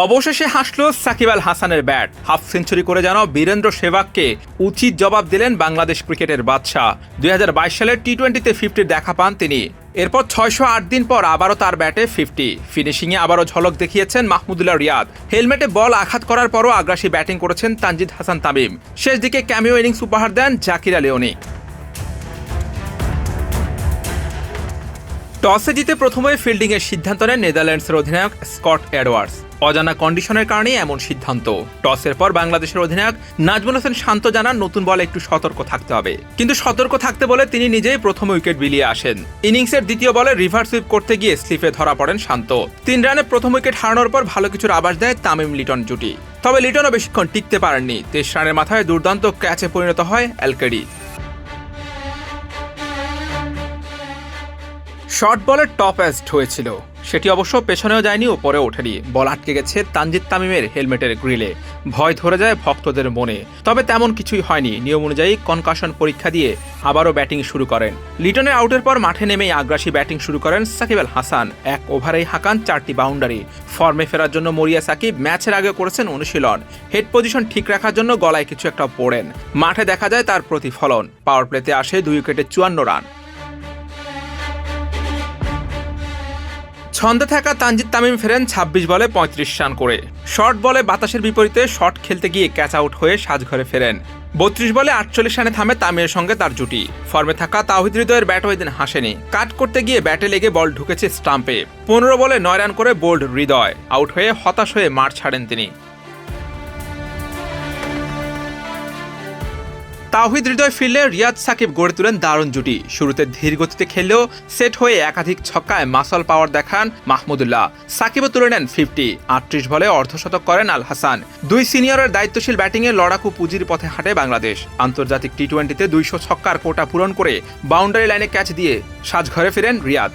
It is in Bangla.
অবশেষে হাসল সাকিব আল হাসানের ব্যাট। হাফ সেঞ্চুরি করে যেন বীরেন্দ্র সেহবাগকে উচিত জবাব দিলেন বাংলাদেশ ক্রিকেটের বাদশা। 2022 সালের টি-20তে 50 দেখা পান তিনি। এরপর 608 দিন পর আবারও তার ব্যাটে 50। ফিনিশিংয়ে আবারও ঝলক দেখিয়েছেন মাহমুদুল্লাহ রিয়াদ। হেলমেটে বল আঘাত করার পরও আগ্রাসী ব্যাটিং করেছেন তানজিদ হাসান তামিম। শেষ দিকে ক্যামিও ইনিংস উপহার দেন জাকিরা লিওনি। টসে জিতে প্রথমে ফিল্ডিংয়ের সিদ্ধান্ত নেন নেদারল্যান্ডসের অধিনায়ক স্কট এডওয়ার্ডস। অজানা কন্ডিশনের কারণে এমন সিদ্ধান্ত। টসের পর বাংলাদেশের অধিনায়ক নাজমুল হোসেন শান্ত জানান নতুন বলে একটু সতর্ক থাকতে হবে, কিন্তু সতর্ক থাকতে বলে তিনি নিজেই প্রথম উইকেট বিলিয়ে আসেন। ইনিংসের দ্বিতীয় বলে রিভার্স সুইপ করতে গিয়ে স্লিপে ধরা পড়েন শান্ত। 3 রানে প্রথম উইকেট হারানোর পর ভালো কিছুর আভাস দেয় তামিম লিটন জুটি। তবে লিটনও বেশিক্ষণ টিকতে পারেননি। 23 রানের মাথায় দুর্দান্ত ক্যাচে পরিণত হয় এলকেডি। শর্ট বলের টপ অ্যাস্ট হয়েছিল, সেটি অবশ্য পেছনেও যায়নি, উপরে ওঠেনি। বল আটকে গেছে তানজিদ তামিমের হেলমেটের গ্রিলে। ভয় ধরে যায় ভক্তদের মনে। তবে তেমন কিছুই হয়নি। নিয়ম অনুযায়ী কনকাশন পরীক্ষা দিয়ে আবারও ব্যাটিং শুরু করেন। লিটনের আউটের পর মাঠে নেমেই আগ্রাসী ব্যাটিং শুরু করেন সাকিব আল হাসান। এক ওভারেই হাঁকান 4টি বাউন্ডারি। ফর্মে ফেরার জন্য মরিয়া সাকিব ম্যাচের আগে করেছেন অনুশীলন। হেড পজিশন ঠিক রাখার জন্য গলায় কিছু একটা পড়েন। মাঠে দেখা যায় তার প্রতিফলন। পাওয়ার প্লেতে আসে 2 উইকেটে 54 রান। ছন্দে থাকা তানজিদ তামিম ফেরেন 26 বলে 35 রান করে। শর্ট বলে বাতাসের বিপরীতে শট খেলতে গিয়ে ক্যাচ আউট হয়ে সাজঘরে ফেরেন। 32 বলে 48 রানে থামে তামিমের সঙ্গে তার জুটি। ফর্মে থাকা তাওহিদ হৃদয়ের ব্যাট ওই দিন হাসেনি। কাট করতে গিয়ে ব্যাটে লেগে বল ঢুকেছে স্টাম্পে। 15 বলে 9 রান করে বোল্ড হৃদয়। আউট হয়ে হতাশ হয়ে মাঠ ছাড়েন তিনি। তাওহিদ হৃদয় ফিরলে রিয়াদ সাকিব গড়ে তুলেন দারুণ জুটি। শুরুতে ধীর গতিতে খেললেও সেট হয়ে একাধিক ছক্কায় মাসল পাওয়ার দেখান মাহমুদুল্লাহ। সাকিবও তুলে নেন 50। 38 বলে অর্ধশতক করেন আল হাসান। 2 সিনিয়রের দায়িত্বশীল ব্যাটিংয়ে লড়াকু পুঁজির পথে হাঁটে বাংলাদেশ। আন্তর্জাতিক টি-20তে 200 ছক্কার কোটা পূরণ করে বাউন্ডারি লাইনে ক্যাচ দিয়ে সাজঘরে ফিরেন রিয়াদ।